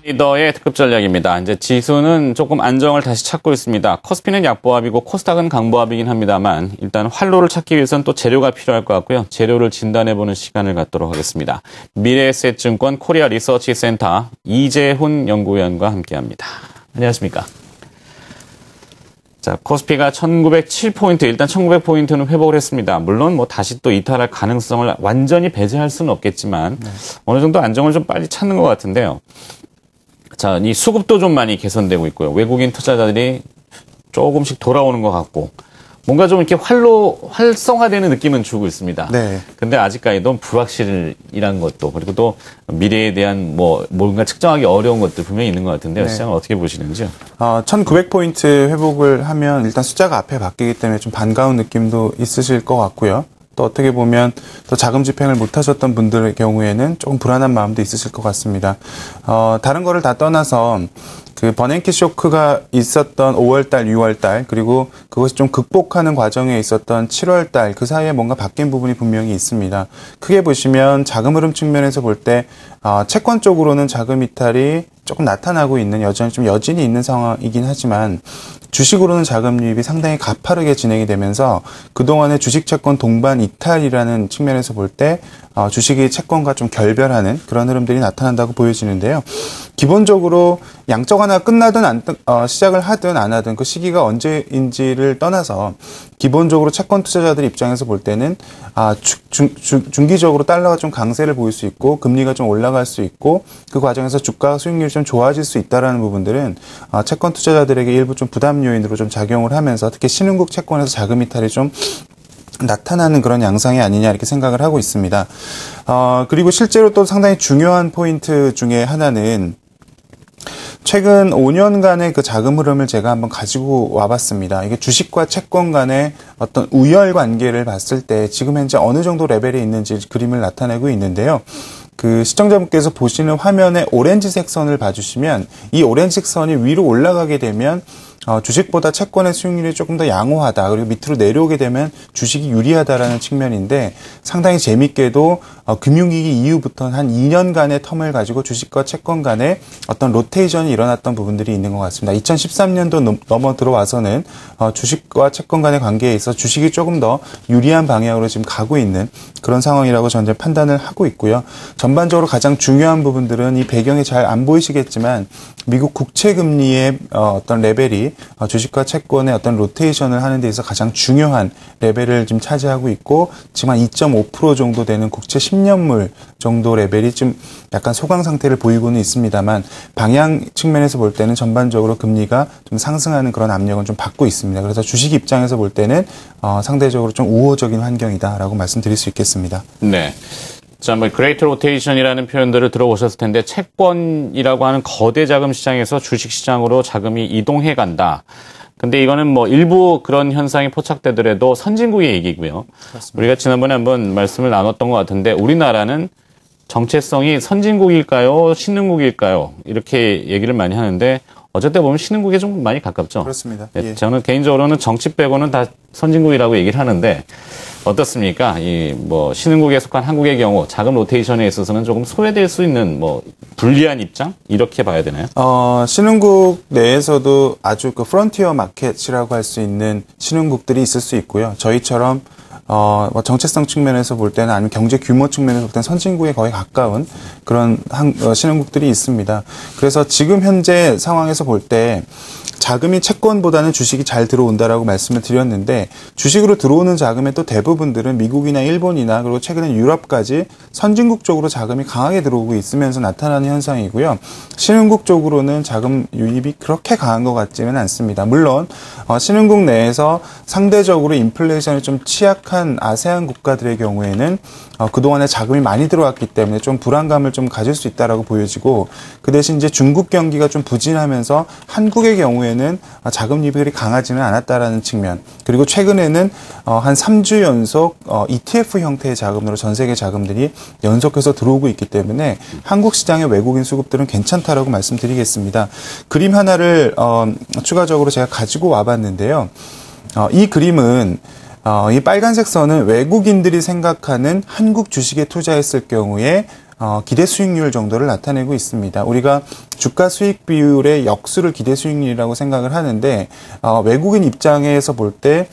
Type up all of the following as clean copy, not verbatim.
리더의 특급 전략입니다. 이제 지수는 조금 안정을 다시 찾고 있습니다. 코스피는 약보합이고 코스닥은 강보합이긴 합니다만 일단 활로를 찾기 위해서는 또 재료가 필요할 것 같고요. 재료를 진단해보는 시간을 갖도록 하겠습니다. 미래에셋증권 코리아 리서치 센터 이재훈 연구위원과 함께합니다. 안녕하십니까? 자, 코스피가 1907포인트, 일단 1900포인트는 회복을 했습니다. 물론 뭐 다시 또 이탈할 가능성을 완전히 배제할 수는 없겠지만 어느 정도 안정을 좀 빨리 찾는 것 같은데요. 자, 이 수급도 좀 많이 개선되고 있고요. 외국인 투자자들이 조금씩 돌아오는 것 같고 뭔가 좀 이렇게 활성화되는 느낌은 주고 있습니다. 네. 근데 아직까지도 불확실이란 것도 그리고 또 미래에 대한 뭔가 측정하기 어려운 것들 분명히 있는 것 같은데요. 네. 시장을 어떻게 보시는지요? 1900포인트 회복을 하면 일단 숫자가 앞에 바뀌기 때문에 좀 반가운 느낌도 있으실 것 같고요. 또 어떻게 보면 더 자금 집행을 못 하셨던 분들의 경우에는 조금 불안한 마음도 있으실 것 같습니다. 다른 거를 다 떠나서 그 버냉키 쇼크가 있었던 5월달, 6월달 그리고 그것이 좀 극복하는 과정에 있었던 7월달 그 사이에 뭔가 바뀐 부분이 분명히 있습니다. 크게 보시면 자금 흐름 측면에서 볼 때 채권 쪽으로는 자금 이탈이 조금 나타나고 있는 여전히 있는 상황이긴 하지만 주식으로는 자금 유입이 상당히 가파르게 진행이 되면서 그동안의 주식 채권 동반 이탈이라는 측면에서 볼 때 주식이 채권과 좀 결별하는 그런 흐름들이 나타난다고 보여지는데요. 기본적으로 양적 완화가 끝나든 시작을 하든 안 하든 그 시기가 언제인지를 떠나서 기본적으로 채권 투자자들 입장에서 볼 때는 중기적으로 달러가 좀 강세를 보일 수 있고 금리가 좀 올라갈 수 있고 그 과정에서 주가 수익률이 좀 좋아질 수 있다라는 부분들은 채권 투자자들에게 일부 좀 부담 요인으로 좀 작용을 하면서 특히 신흥국 채권에서 자금 이탈이 좀 나타나는 그런 양상이 아니냐 이렇게 생각을 하고 있습니다. 그리고 실제로 또 상당히 중요한 포인트 중에 하나는 최근 5년간의 그 자금 흐름을 제가 한번 가지고 와봤습니다. 이게 주식과 채권 간의 어떤 우열 관계를 봤을 때 지금 현재 어느 정도 레벨에 있는지 그림을 나타내고 있는데요. 그 시청자분께서 보시는 화면에 오렌지색 선을 봐주시면 이 오렌지색 선이 위로 올라가게 되면 주식보다 채권의 수익률이 조금 더 양호하다. 그리고 밑으로 내려오게 되면 주식이 유리하다라는 측면인데 상당히 재밌게도 금융위기 이후부터 한 2년간의 텀을 가지고 주식과 채권 간의 어떤 로테이션이 일어났던 부분들이 있는 것 같습니다. 2013년도 넘어 들어와서는 주식과 채권 간의 관계에 있어서 주식이 조금 더 유리한 방향으로 지금 가고 있는 그런 상황이라고 저는 판단을 하고 있고요. 전반적으로 가장 중요한 부분들은 이 배경이 잘 안 보이시겠지만 미국 국채 금리의 어떤 레벨이 주식과 채권의 어떤 로테이션을 하는 데 있어서 가장 중요한 레벨을 지금 차지하고 있고 지금 한 2.5% 정도 되는 국채 10년물 정도 레벨이 좀 약간 소강 상태를 보이고는 있습니다만 방향 측면에서 볼 때는 전반적으로 금리가 좀 상승하는 그런 압력은 좀 받고 있습니다. 그래서 주식 입장에서 볼 때는 상대적으로 좀 우호적인 환경이다라고 말씀드릴 수 있겠습니다. 네. 자, 그레이트 로테이션이라는 표현들을 들어보셨을 텐데 채권이라고 하는 거대 자금 시장에서 주식 시장으로 자금이 이동해 간다. 근데 이거는 일부 그런 현상이 포착되더라도 선진국의 얘기고요. 그렇습니다. 우리가 지난번에 한번 말씀을 나눴던 것 같은데 우리나라는 정체성이 선진국일까요? 신흥국일까요? 이렇게 얘기를 많이 하는데 어쨌든 보면 신흥국에 좀 많이 가깝죠. 그렇습니다. 네, 예. 저는 개인적으로는 정치 빼고는 다 선진국이라고 얘기를 하는데 어떻습니까? 신흥국에 속한 한국의 경우 자금 로테이션에 있어서는 조금 소외될 수 있는 불리한 입장? 이렇게 봐야 되나요? 신흥국 내에서도 아주 그 프론티어 마켓이라고 할 수 있는 신흥국들이 있을 수 있고요. 저희처럼 정체성 측면에서 볼 때는 아니면 경제 규모 측면에서 볼 때는 선진국에 거의 가까운 그런 신흥국들이 있습니다. 그래서 지금 현재 상황에서 볼 때 자금이 채권보다는 주식이 잘 들어온다라고 말씀을 드렸는데 주식으로 들어오는 자금의 또 대부분들은 미국이나 일본이나 그리고 최근에 유럽까지 선진국 쪽으로 자금이 강하게 들어오고 있으면서 나타나는 현상이고요. 신흥국 쪽으로는 자금 유입이 그렇게 강한 것 같지는 않습니다. 물론 신흥국 내에서 상대적으로 인플레이션이 좀 취약한 아세안 국가들의 경우에는 그동안에 자금이 많이 들어왔기 때문에 좀 불안감을 좀 가질 수 있다라고 보여지고 그 대신 이제 중국 경기가 좀 부진하면서 한국의 경우에는 자금 유입이 강하지는 않았다라는 측면 그리고 최근에는 한 3주 연속 ETF 형태의 자금으로 전 세계 자금들이 연속해서 들어오고 있기 때문에 한국 시장의 외국인 수급들은 괜찮다라고 말씀드리겠습니다. 그림 하나를 추가적으로 제가 가지고 와봤는데요. 이 그림은 이 빨간색 선은 외국인들이 생각하는 한국 주식에 투자했을 경우에 기대 수익률 정도를 나타내고 있습니다. 우리가 주가 수익 비율의 역수를 기대 수익률이라고 생각을 하는데 외국인 입장에서 볼 때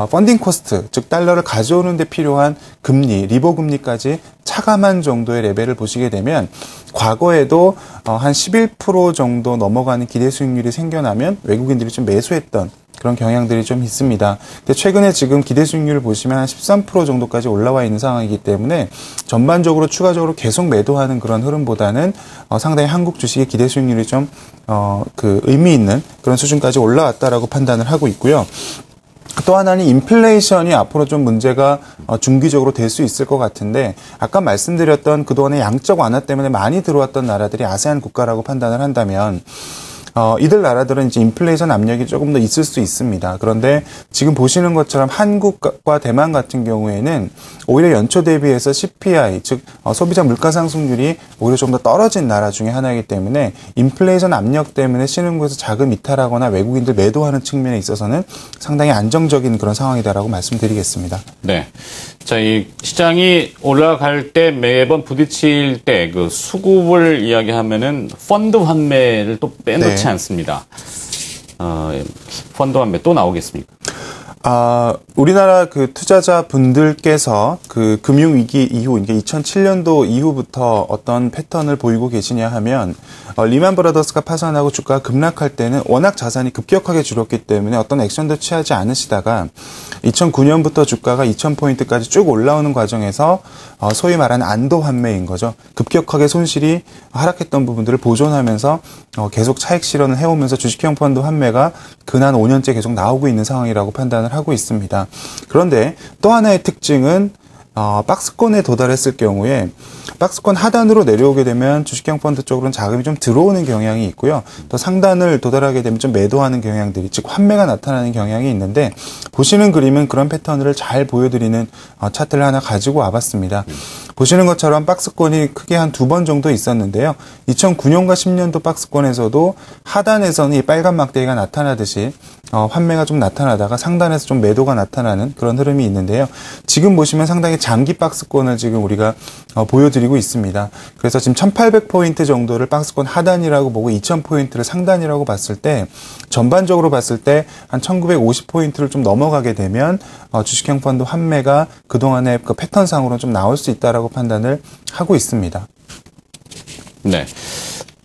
펀딩 코스트, 즉 달러를 가져오는 데 필요한 금리, 리버 금리까지 차감한 정도의 레벨을 보시게 되면 과거에도 한 11% 정도 넘어가는 기대 수익률이 생겨나면 외국인들이 좀 매수했던 그런 경향들이 좀 있습니다. 근데 최근에 지금 기대 수익률을 보시면 한 13% 정도까지 올라와 있는 상황이기 때문에 전반적으로 추가적으로 계속 매도하는 그런 흐름보다는 상당히 한국 주식의 기대 수익률이 좀 의미 있는 그런 수준까지 올라왔다라고 판단을 하고 있고요. 또 하나는 인플레이션이 앞으로 좀 문제가 중기적으로 될 수 있을 것 같은데 아까 말씀드렸던 그동안의 양적 완화 때문에 많이 들어왔던 나라들이 아세안 국가라고 판단을 한다면 이들 나라들은 이제 인플레이션 압력이 조금 더 있을 수 있습니다. 그런데 지금 보시는 것처럼 한국과 대만 같은 경우에는 오히려 연초 대비해서 CPI, 즉 소비자 물가 상승률이 오히려 좀 더 떨어진 나라 중에 하나이기 때문에 인플레이션 압력 때문에 신흥국에서 자금 이탈하거나 외국인들 매도하는 측면에 있어서는 상당히 안정적인 그런 상황이다라고 말씀드리겠습니다. 네. 자, 이 시장이 올라갈 때 매번 부딪힐 때 그 수급을 이야기하면은 펀드 환매를 또 빼놓지 않습니다. 펀드 환매 또 나오겠습니까? 우리나라 그 투자자 분들께서 그 금융위기 이후, 그러니까 2007년도 이후부터 어떤 패턴을 보이고 계시냐 하면, 리만 브라더스가 파산하고 주가가 급락할 때는 워낙 자산이 급격하게 줄었기 때문에 어떤 액션도 취하지 않으시다가 2009년부터 주가가 2000포인트까지 쭉 올라오는 과정에서 소위 말하는 안도 환매인 거죠. 급격하게 손실이 하락했던 부분들을 보존하면서 계속 차익 실현을 해오면서 주식형 펀드 환매가 근한 5년째 계속 나오고 있는 상황이라고 판단을 하고 있습니다. 그런데 또 하나의 특징은 박스권에 도달했을 경우에 박스권 하단으로 내려오게 되면 주식형 펀드 쪽으로는 자금이 좀 들어오는 경향이 있고요. 또 상단을 도달하게 되면 좀 매도하는 경향들이, 즉 환매가 나타나는 경향이 있는데 보시는 그림은 그런 패턴을 잘 보여드리는 차트를 하나 가지고 와봤습니다. 보시는 것처럼 박스권이 크게 한 2번 정도 있었는데요. 2009년과 10년도 박스권에서도 하단에서는 이 빨간 막대기가 나타나듯이 환매가 좀 나타나다가 상단에서 좀 매도가 나타나는 그런 흐름이 있는데요. 지금 보시면 상당히 장기 박스권을 지금 우리가 보여드리고 있습니다. 그래서 지금 1800포인트 정도를 박스권 하단이라고 보고 2000포인트를 상단이라고 봤을 때 전반적으로 봤을 때 한 1950포인트를 좀 넘어가게 되면 주식형 펀드 환매가 그동안의 그 패턴상으로는 좀 나올 수 있다라고 판단을 하고 있습니다. 네.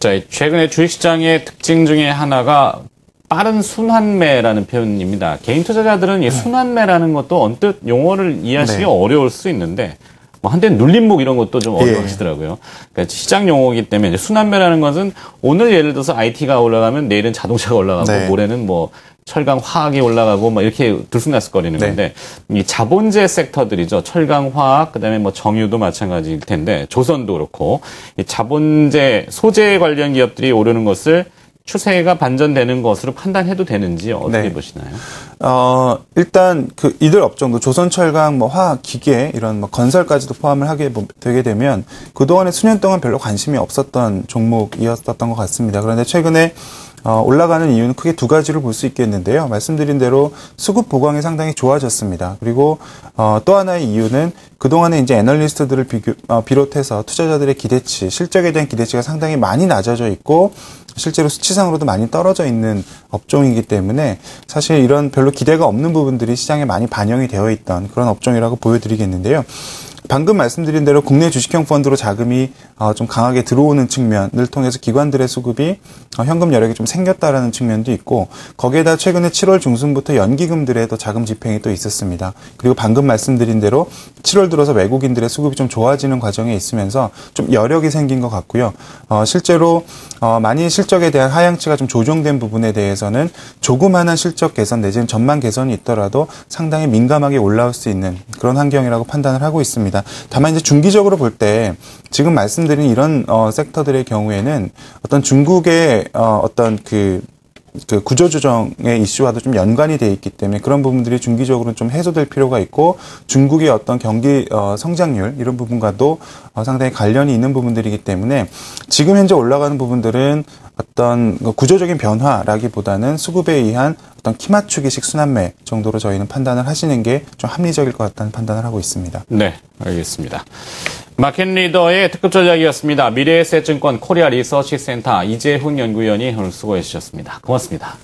자, 최근에 주식시장의 특징 중에 하나가 빠른 순환매라는 표현입니다. 개인 투자자들은 이 순환매라는 것도 언뜻 용어를 이해하시기 어려울 수 있는데 뭐 한때는 눌림목 이런 것도 좀 어려워하시더라고요. 그러니까 시장 용어이기 때문에 이제 순환매라는 것은 오늘 예를 들어서 IT가 올라가면 내일은 자동차가 올라가고 모레는 뭐 철강 화학이 올라가고 막 이렇게 들쑥날쑥거리는 건데 이 자본재 섹터들이죠. 철강 화학 그다음에 뭐 정유도 마찬가지일 텐데 조선도 그렇고 이 자본재 소재 관련 기업들이 오르는 것을 추세가 반전되는 것으로 판단해도 되는지 어떻게 보시나요? 일단 이들 업종도 조선철강, 뭐 화학, 기계 이런 뭐 건설까지도 포함을 하게 되게 되면 그동안에 수년 동안 별로 관심이 없었던 종목이었던 것 같습니다. 그런데 최근에 올라가는 이유는 크게 두 가지를 볼 수 있겠는데요. 말씀드린 대로 수급 보강이 상당히 좋아졌습니다. 그리고 또 하나의 이유는 그동안에 이제 애널리스트들을 비롯해서 투자자들의 기대치, 실적에 대한 기대치가 상당히 많이 낮아져 있고 실제로 수치상으로도 많이 떨어져 있는 업종이기 때문에 사실 이런 별로 기대가 없는 부분들이 시장에 많이 반영이 되어 있던 그런 업종이라고 보여드리겠는데요. 방금 말씀드린 대로 국내 주식형 펀드로 자금이 좀 강하게 들어오는 측면을 통해서 기관들의 수급이 현금 여력이 좀 생겼다라는 측면도 있고 거기에다 최근에 7월 중순부터 연기금들의 또 자금 집행이 또 있었습니다. 그리고 방금 말씀드린 대로 7월 들어서 외국인들의 수급이 좀 좋아지는 과정에 있으면서 좀 여력이 생긴 것 같고요. 실제로 많이 실적에 대한 하향치가 좀 조정된 부분에 대해서는 조그마한 실적 개선 내지는 전망 개선이 있더라도 상당히 민감하게 올라올 수 있는 그런 환경이라고 판단을 하고 있습니다. 다만 이제 중기적으로 볼 때 지금 말씀드린 이런 섹터들의 경우에는 어떤 중국의 어떤 그 구조조정의 이슈와도 좀 연관이 돼 있기 때문에 그런 부분들이 중기적으로 좀 해소될 필요가 있고 중국의 어떤 경기 성장률 이런 부분과도 상당히 관련이 있는 부분들이기 때문에 지금 현재 올라가는 부분들은 어떤 구조적인 변화라기보다는 수급에 의한 어떤 키 맞추기식 순환매 정도로 저희는 판단을 하시는 게 좀 합리적일 것 같다는 판단을 하고 있습니다. 네, 알겠습니다. 마켓 리더의 특급 전략이었습니다. 미래에셋증권 코리아 리서치 센터 이재훈 연구위원이 오늘 수고해 주셨습니다. 고맙습니다.